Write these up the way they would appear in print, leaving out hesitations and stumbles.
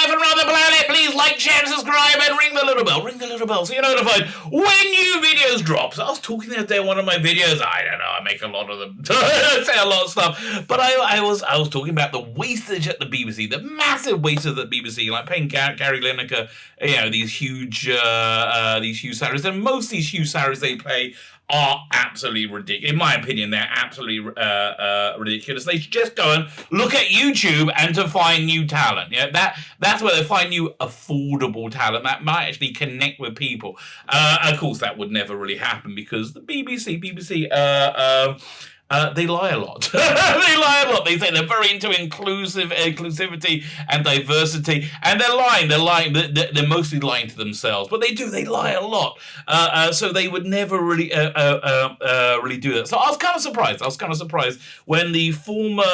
live and run the planet. Please like, share, subscribe, and ring the little bell. Ring the little bell so you're notified when new videos drop. So I was talking the other day in one of my videos. I don't know, I make a lot of them. I say a lot of stuff. But I was talking about the wastage at the BBC, the massive wastage at the BBC, like paying Gary Lineker, these huge salaries. And most of these huge salaries they pay are absolutely ridiculous. In my opinion, they're absolutely ridiculous. They should just go and look at YouTube and to find new talent. That's where they find new affordable talent that might actually connect with people. Of course, that would never really happen because the BBC, they lie a lot. They lie a lot. They say they're very into inclusivity and diversity, and they're lying. They're mostly lying to themselves, but they lie a lot. So they would never really really do that. So I was kind of surprised when the former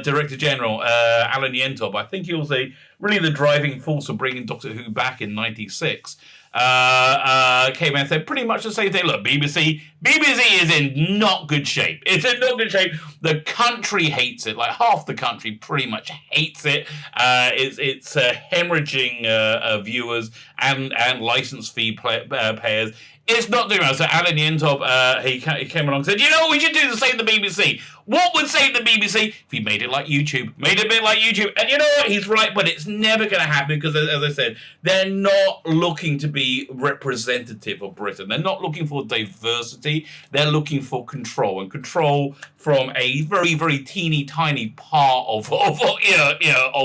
Director General, Alan Yentob, I think he was really the driving force of bringing Doctor Who back in '96. Came and said pretty much the same thing. Look, BBC is in not good shape. It's in not good shape. The country hates it. Like half the country pretty much hates it. It's hemorrhaging viewers and license fee payers. It's not doing well. So Alan Yentob, he came along and said, what we should do to save the BBC? What would save the BBC if he made it like YouTube? Made it a bit like YouTube. And you know what? He's right, but it's never going to happen because, as I said, they're not looking to be representative of Britain. They're not looking for diversity. They're looking for control, and control from a very, very teeny tiny part of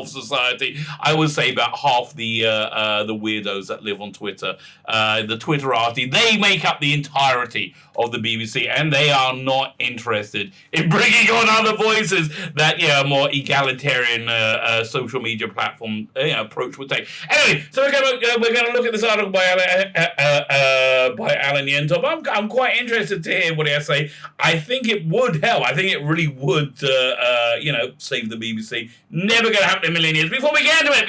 society. I would say about half the weirdos that live on Twitter, the Twitterati, they make up the entirety of the BBC, and they are not interested in bringing on other voices that more egalitarian social media platform approach would take. Anyway, so we're gonna look at this article by Alan Yentob. I'm quite interested to hear what he has to say. I think it would help. I think it really would save the BBC. Never going to happen in a million years. Before we get into it,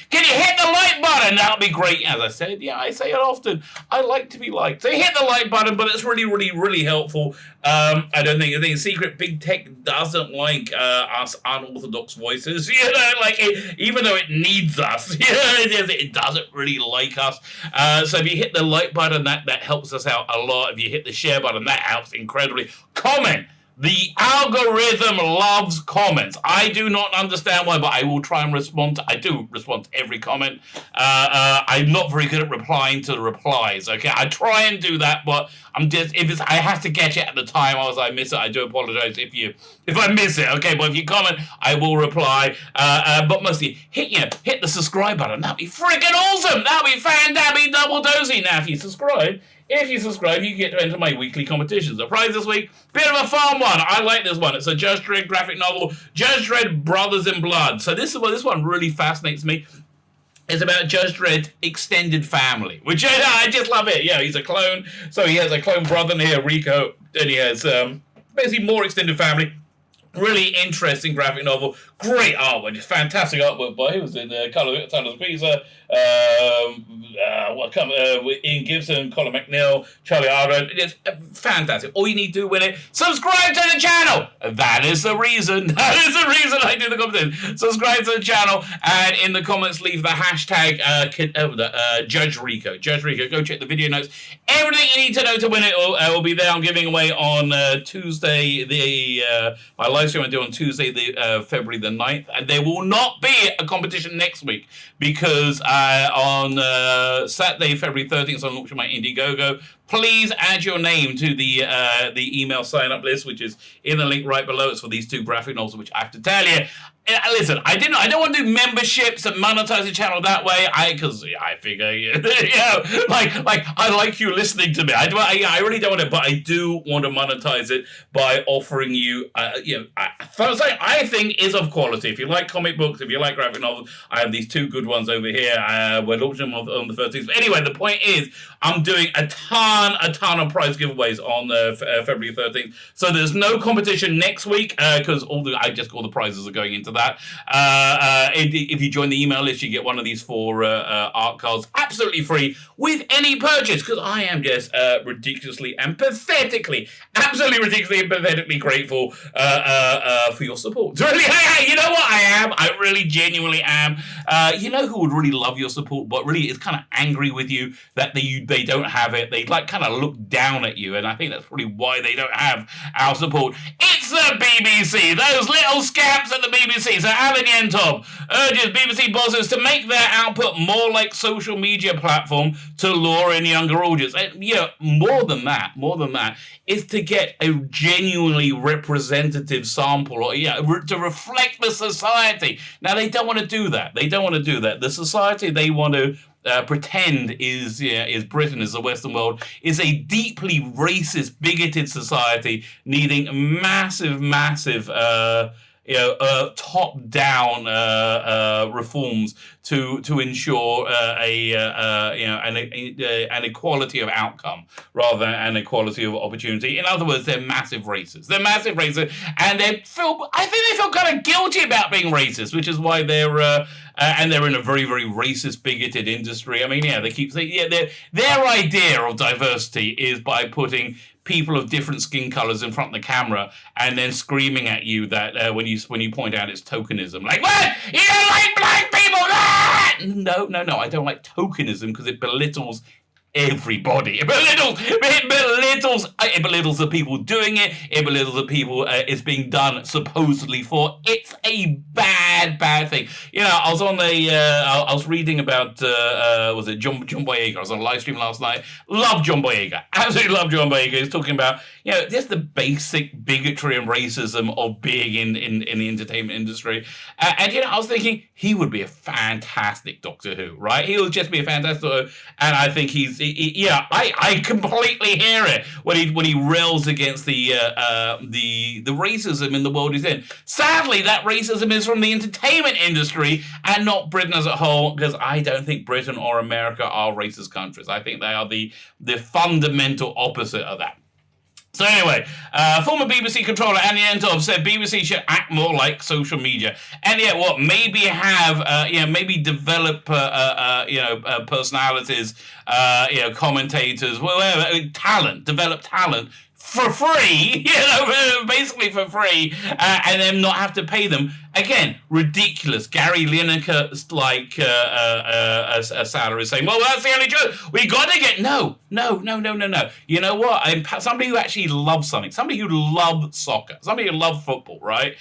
can you hit the like button? That'll be great. As I said, I say it often. I like to be liked. So hit the like button, but it's really, really, really helpful. I think secret big tech doesn't like us unorthodox voices. Even though it needs us, it doesn't really like us. So if you hit the like button, that helps us out a lot. If you hit the share button, that helps incredibly. Comment. The algorithm loves comments. I do not understand why, but I will try and respond. I do respond to every comment. I'm not very good at replying to the replies. Okay, I try and do that, but I have to catch it at the time. As I miss it, I do apologize if I miss it. Okay, but if you comment, I will reply. But mostly hit the subscribe button. That'd be freaking awesome. That'd be fantastic, double dosey. Now, if you subscribe, you get to enter my weekly competitions. The prize this week, bit of a fun one. I like this one. It's a Judge Dredd graphic novel, Judge Dredd Brothers in Blood. So this one really fascinates me. It's about Judge Dredd extended family, which I just love it. Yeah, he's a clone. So he has a clone brother in here, Rico, and he has basically more extended family. Really interesting graphic novel. Great artwork. Just fantastic artwork by who was in Colin Pizza, Ian Gibson, Colin McNeil, Charlie Aaron. It's fantastic. All you need to do with it, subscribe to the channel. That is the reason. I do the competition. Subscribe to the channel, and in the comments leave the hashtag Judge Rico. Judge Rico. Go check the video notes. Everything you need to know to win it will be there. I'm giving away on Tuesday my live stream I do on Tuesday, February the 9th, and there will not be a competition next week because on Saturday, February 13th, I'm launching my Indiegogo. Please add your name to the email sign-up list, which is in the link right below. It's for these two graphic novels, which I have to tell you. Listen, I don't want to do memberships and monetize the channel that way. Because I figure, I like you listening to me. I really don't want to, but I do want to monetize it by offering you, first thing I think is of quality. If you like comic books, if you like graphic novels, I have these two good ones over here. We're launching them on the 13th. But anyway, the point is, I'm doing a ton ton of prize giveaways on February 13th. So there's no competition next week because all the prizes are going into that. If you join the email list, you get one of these 4 art cards absolutely free with any purchase, because I am just ridiculously and pathetically, absolutely ridiculously and pathetically grateful for your support. Really, you know what I am? I really genuinely am. You know who would really love your support, but really is kind of angry with you that they don't have it. They like kind of look down at you, and I think that's probably why they don't have our support. It's the BBC, those little scamps at the BBC. So Alan Yentob urges BBC bosses to make their output more like social media platform to lure in younger audience. And, more than that is to get a genuinely representative sample, or to reflect the society. Now they don't want to do that. The society they want to pretend is Britain, is the Western world, is a deeply racist, bigoted society needing massive top-down reforms to ensure an equality of outcome rather than an equality of opportunity. In other words, they're massive racists. And I think they feel kind of guilty about being racist, which is why they're in a very, very racist, bigoted industry. I mean, they keep saying, their idea of diversity is by putting people of different skin colors in front of the camera and then screaming at you that when you point out it's tokenism. Like, what? You don't like black people? Ah! No, I don't like tokenism because it belittles everybody. It belittles the people doing it. It belittles the people it's being done supposedly for. It's a bad thing. I was on I was reading about was it John Boyega? I was on a live stream last night. Love John Boyega. Absolutely love John Boyega. He's talking about just the basic bigotry and racism of being in the entertainment industry. And I was thinking he would be a fantastic Doctor Who, right? He would just be a fantastic Doctor Who, and I think I completely hear it when he rails against the racism in the world he's in. Sadly, that racism is from the entertainment industry and not Britain as a whole, because I don't think Britain or America are racist countries. I think they are the fundamental opposite of that. So anyway, former BBC controller Annie Yentob said BBC should act more like social media, and maybe have maybe develop personalities, commentators, develop talent for free, basically for free, and then not have to pay them. Again, ridiculous. Gary Lineker a salary saying, well, that's the only truth. We got to get no. You know what? Somebody who actually loves something, somebody who loves soccer, somebody who loves football, right?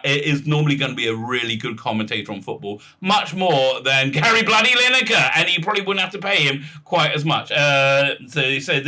Is normally going to be a really good commentator on football, much more than Gary bloody Lineker, and you probably wouldn't have to pay him quite as much. So he said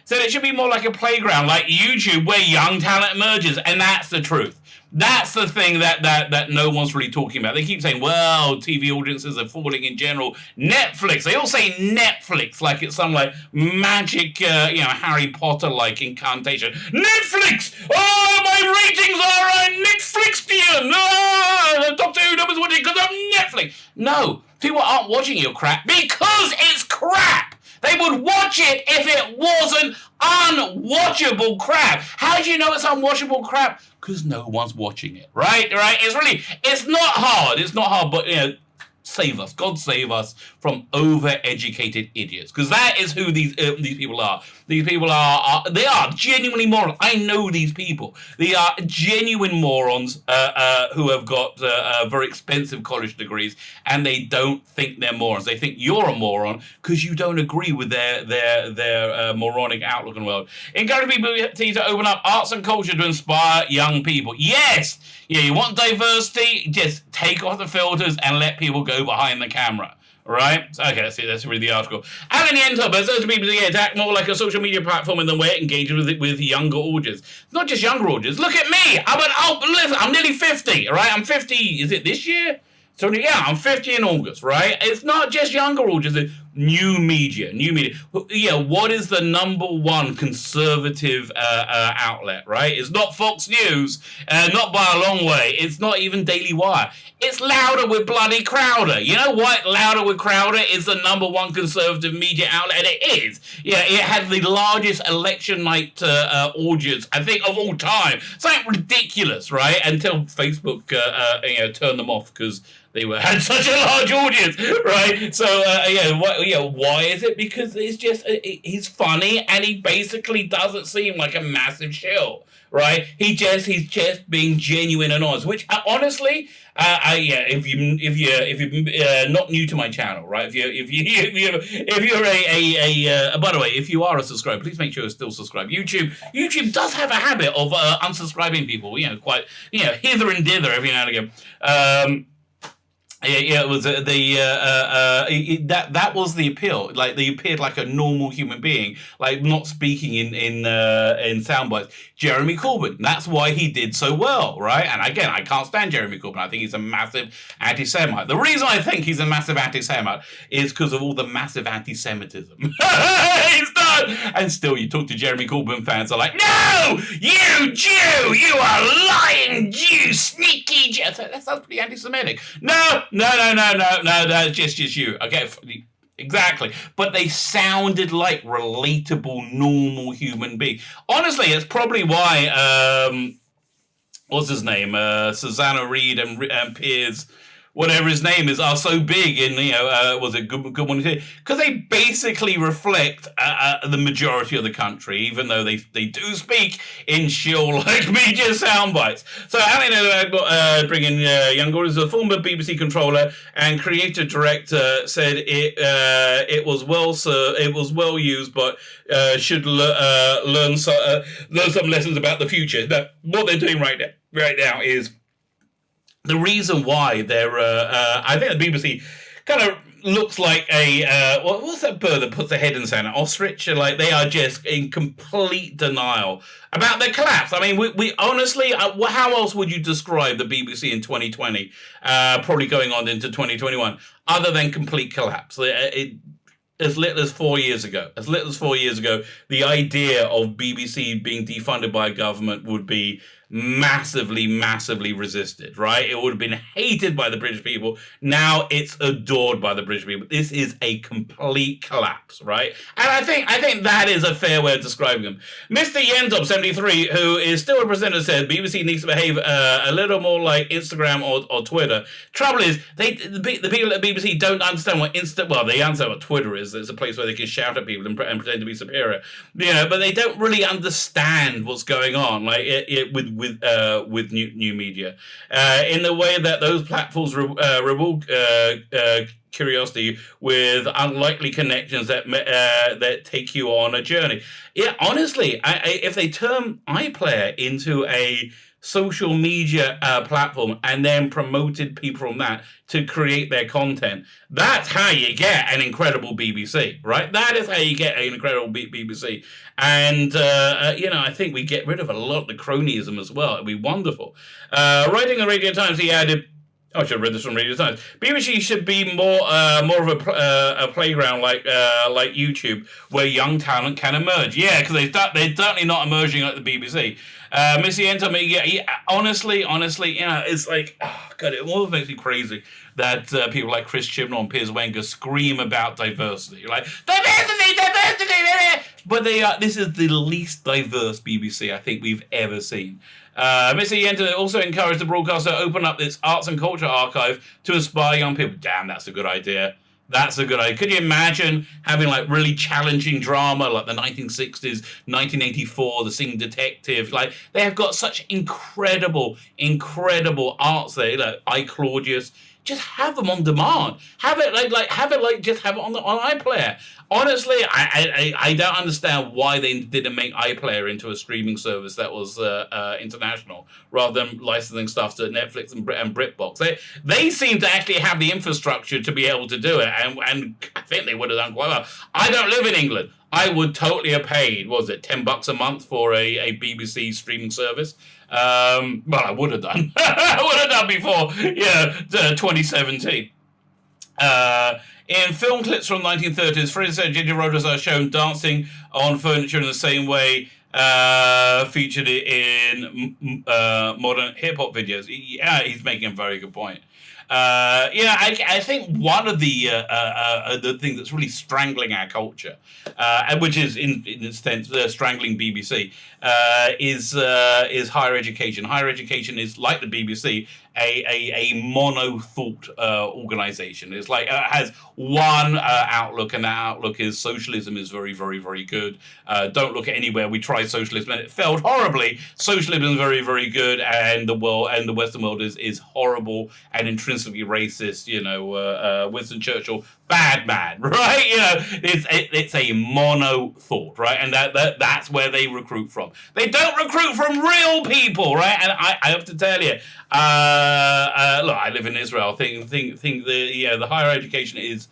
so it should be more like a playground, like YouTube, where young talent emerges, and that's the truth. That's the thing that no one's really talking about. They keep saying, well, TV audiences are falling in general. Netflix, they all say Netflix like it's some like magic, Harry Potter-like incantation. Netflix! Oh, my ratings are Netflixian! Oh, Doctor Who nobody's watching because of Netflix. No, people aren't watching your crap because it's crap. They would watch it if it wasn't unwatchable crap. How do you know it's unwatchable crap? Because no one's watching it, right? It's not hard, but save us, God save us from over-educated idiots, because that is who these people are. These people they are genuinely morons. I know these people. They are genuine morons who have got very expensive college degrees, and they don't think they're morons. They think you're a moron because you don't agree with their moronic outlook on the world. Encourage people to open up arts and culture to inspire young people. Yes, you want diversity? Just take off the filters and let people go behind the camera. Right? Okay, let's read the article. Alan Yentob has urged people to act more like a social media platform in the way it engages with younger audience. Not just younger audience. Look at me. I'm nearly 50, right? I'm 50, is it this year? So, I'm 50 in August, right? It's not just younger audience. New media. Yeah, what is the number one conservative outlet, right? It's not Fox News, not by a long way. It's not even Daily Wire. It's Louder with bloody Crowder. You know what? Louder with Crowder is the number one conservative media outlet. And it is. Yeah, it had the largest election night audience, I think, of all time. Something ridiculous, right? Until Facebook, turned them off because they had such a large audience, right? So, why is it? Because it's just, he's funny and he basically doesn't seem like a massive shill, right? He's just being genuine and honest, which honestly, if you're not new to my channel, right? If you're by the way, if you are a subscriber, please make sure you're still subscribed. YouTube does have a habit of unsubscribing people, quite, hither and thither every now and again. It was that was the appeal. Like, they appeared like a normal human being, like not speaking in sound bites. Jeremy Corbyn. That's why he did so well, right? And again, I can't stand Jeremy Corbyn. I think he's a massive anti-Semite. The reason I think he's a massive anti-Semite is because of all the massive anti-Semitism he's done. And still, you talk to Jeremy Corbyn fans, are like, "No, you Jew, you are lying Jew, sneaky Jew." That sounds pretty anti-Semitic. No, that's just you. Okay, exactly. But they sounded like relatable, normal human beings. Honestly, it's probably why, what's his name? Susanna Reid and Piers, whatever his name is, are so big in, was it Good Morning? Because they basically reflect the majority of the country, even though they do speak in shill-like media sound bites. So Alan bringing young Gordon, the former BBC controller and creative director, said it was well used, but should learn some lessons about the future. Now, what they're doing right now is, the reason why they're, I think the BBC kind of looks like what's that bird that puts their head in the sand? An ostrich? Like, they are just in complete denial about their collapse. I mean, we honestly, how else would you describe the BBC in 2020, probably going on into 2021, other than complete collapse? As little as 4 years ago, the idea of BBC being defunded by a government would be massively resisted, right? It would have been hated by the British people. Now it's adored by the British people. This is a complete collapse, right? And I think that is a fair way of describing them. Mr. Yentob, 73, who is still a presenter, said BBC needs to behave a little more like Instagram or Twitter. Trouble is, the people at the BBC don't understand what they understand what Twitter is. It's a place where they can shout at people and pretend to be superior, but they don't really understand what's going on, like with new media, in the way that those platforms reward curiosity with unlikely connections that take you on a journey. Yeah, honestly, if they turn iPlayer into a social media platform and then promoted people from that to create their content, that's how you get an incredible BBC, right? That is how you get an incredible BBC. And, I think we get rid of a lot of the cronyism as well. It'd be wonderful. Writing on Radio Times, he added, I should have read this from Radio Times. BBC should be more of a playground like YouTube, where young talent can emerge. Yeah, because they're certainly not emerging like the BBC. Missy Yentob, honestly, it's like, oh God, it almost makes me crazy that people like Chris Chibnall and Piers Wenger scream about diversity, like diversity. But this is the least diverse BBC I think we've ever seen. Missy Yentob also encouraged the broadcaster to open up its arts and culture archive to inspire young people. Damn, that's a good idea. That's a good idea. Could you imagine having like really challenging drama like the 1960s, 1984, The Singing Detective? Like, they have got such incredible arts there. Like I, Claudius. Just have them on demand. Have it just have it on iPlayer. Honestly, I don't understand why they didn't make iPlayer into a streaming service that was international, rather than licensing stuff to Netflix and BritBox. They seem to actually have the infrastructure to be able to do it, and I think they would have done quite well. I don't live in England. I would totally have paid, what was it, $10 a month for a BBC streaming service. Well, I would have done. I would have done before, 2017. In film clips from 1930s, Fred said ginger rollers are shown dancing on furniture in the same way featured in modern hip-hop videos. Yeah, he's making a very good point. I think one of the things that's really strangling our culture, and which is in a sense strangling BBC, is higher education. Higher education is like the BBC, a mono-thought organization. It's like it has one outlook, and that outlook is socialism is very, very, very good. Don't look at anywhere. We tried socialism and it failed horribly. Socialism is very, very good, and the Western world is horrible and intrinsically racist. Winston Churchill, bad man, right? It's a mono thought, right? And that's where they recruit from. They don't recruit from real people, right? And I have to tell you, look, I live in Israel. Think the higher education is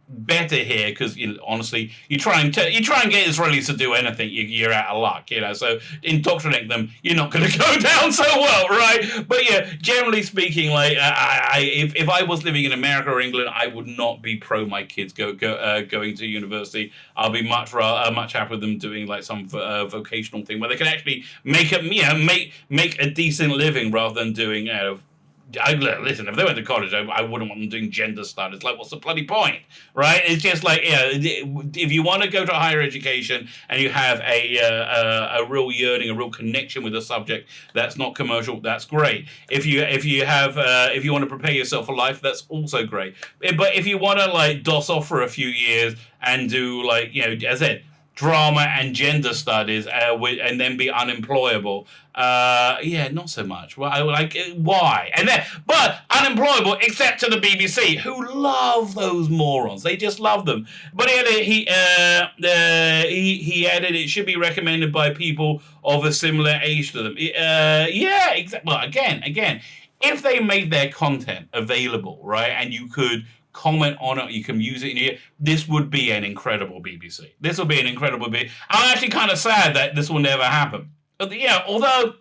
better here because honestly, you try and get Israelis to do anything, you're out of luck. So indoctrinate them, you're not going to go down so well, right? But yeah, generally speaking, like if I was living in America or England, I would not be pro my kids going to university. I'll be much happier with them doing like some vocational thing where they can actually make a decent living rather than doing listen, if they went to college, I wouldn't want them doing gender studies. Like, what's the bloody point, right? It's just like, if you want to go to higher education and you have a real yearning, a real connection with a subject that's not commercial, that's great. If you want to prepare yourself for life, that's also great. But if you want to like DOS off for a few years and do like, as I said, drama and gender studies, and then be unemployable. Not so much. Well, why? But unemployable, except to the BBC, who love those morons. They just love them. But he added it should be recommended by people of a similar age to them. Exactly. Well, again, if they made their content available, right, and you could comment on it, you can use it in here, this would be an incredible BBC. This will be an incredible BBC. I'm actually kind of sad that this will never happen. Although,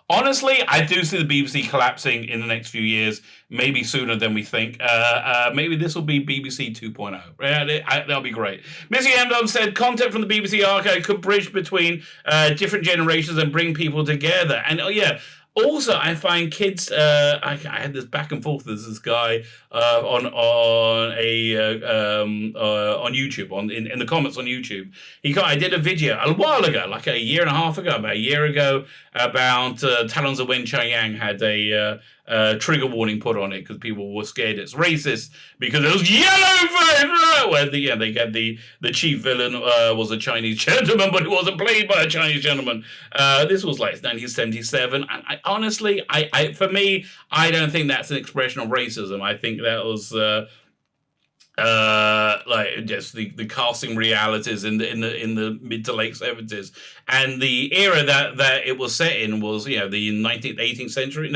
honestly, I do see the BBC collapsing in the next few years, maybe sooner than we think. Maybe this will be BBC 2.0. That'll be great. Missy Yentob said, content from the BBC archive could bridge between different generations and bring people together. And also, I find kids. I had this back and forth with this guy on YouTube, in the comments on YouTube. I did a video a while ago, like a year and a half ago, about Talons of Wen Chang had a trigger warning put on it because people were scared it's racist because it was yellow face, where they get the chief villain was a Chinese gentleman, but it wasn't played by a Chinese gentleman. This was like 1977, and honestly, for me, I don't think that's an expression of racism. I think that was like just the casting realities in the mid to late 70s, and the era that it was set in was the 19th century.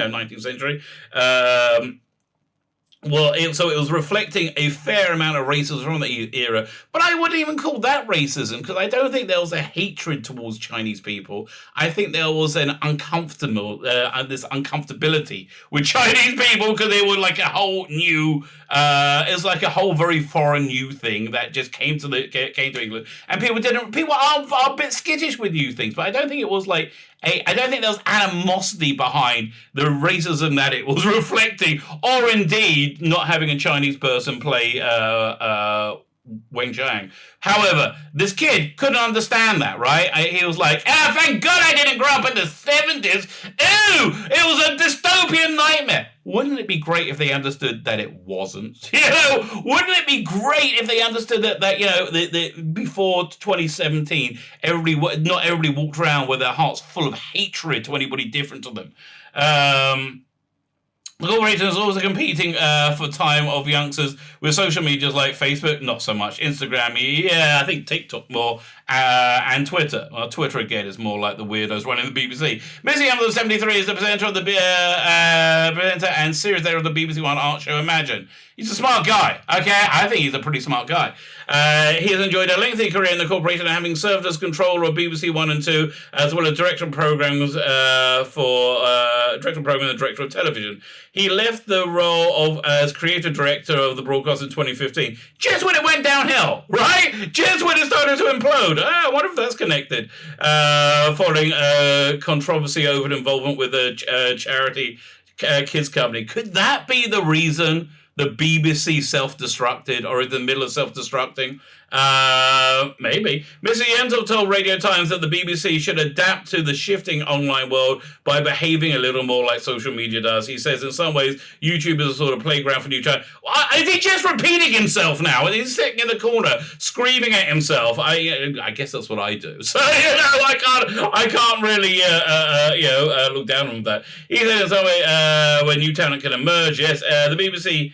So it was reflecting a fair amount of racism from the era, but I wouldn't even call that racism because I don't think there was a hatred towards Chinese people. I think there was an uncomfortability with Chinese people because they were like a whole new. It was like a whole very foreign new thing that just came to England, and people are a bit skittish with new things, but I don't think it was like. I don't think there was animosity behind the racism that it was reflecting, or indeed not having a Chinese person play Weng Chang. However, this kid couldn't understand that, right? He was like, thank God I didn't grow up in the 70s. Ew! It was a dystopian nightmare. Wouldn't it be great if they understood that it wasn't? Wouldn't it be great if they understood that before 2017, not everybody walked around with their hearts full of hatred to anybody different to them. The corporation is also competing for time of youngsters with social medias like Facebook, not so much. Instagram, I think TikTok more, and Twitter. Well, Twitter, again, is more like the weirdos running the BBC. Missy Yentob 73 is the presenter of the presenter and series there of the BBC One art show Imagine. He's a smart guy, okay? I think he's a pretty smart guy. He has enjoyed a lengthy career in the corporation, having served as controller of BBC One and Two, as well as director of programmes for director of programming and director of television. He left the role as creative director of the broadcast in 2015, just when it went downhill, right? Just when it started to implode. I wonder if that's connected. Following controversy over involvement with a charity kids company. Could that be the reason the BBC self-destructed, or in the middle of self-destructing? Maybe. Mr. Yentob told Radio Times that the BBC should adapt to the shifting online world by behaving a little more like social media does. He says in some ways, YouTube is a sort of playground for new talent. Is he just repeating himself now? He's sitting in the corner, screaming at himself. I guess that's what I do. So, I can't really, look down on that. He says in some way, when new talent can emerge, yes, the BBC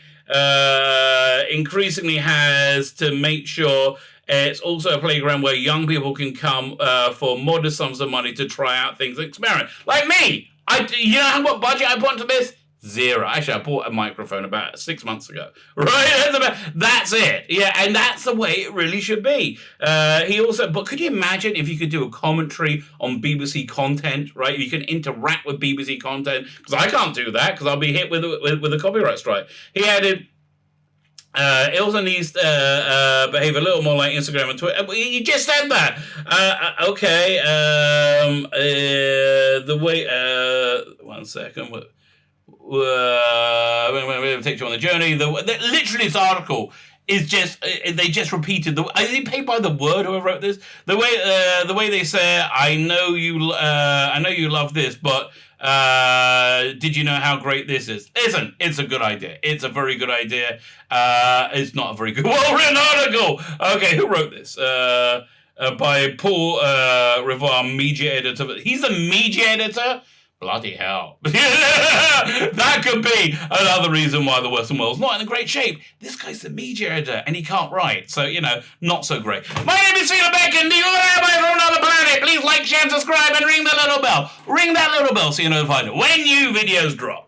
increasingly has to make sure it's also a playground where young people can come for modest sums of money to try out things and experiment. Like me! You know what budget I put into this? 0. Actually, I bought a microphone about 6 months ago. Right? That's it. Yeah, and that's the way it really should be. But could you imagine if you could do a commentary on BBC content, right? You can interact with BBC content, because I can't do that, because I'll be hit with a copyright strike. He added, it also needs to behave a little more like Instagram and Twitter. You just said that. Okay. The way... one second. We'll take you on the journey. Literally, this article is just they just repeated the. Is he paid by the word? Whoever wrote this, the way they say, I know you love this, but did you know how great this is? Listen, it's a good idea. It's a very good idea. It's not a very good, well-written article. Okay, who wrote this? By Paul Rivar, media editor. He's the media editor. Bloody hell. That could be another reason why the Western world's not in a great shape. This guy's the media editor and he can't write. So, not so great. My name is Sheila Bacon. Do you rabbi from another planet? Please like, share, subscribe, and ring that little bell. Ring that little bell so you're notified when new videos drop.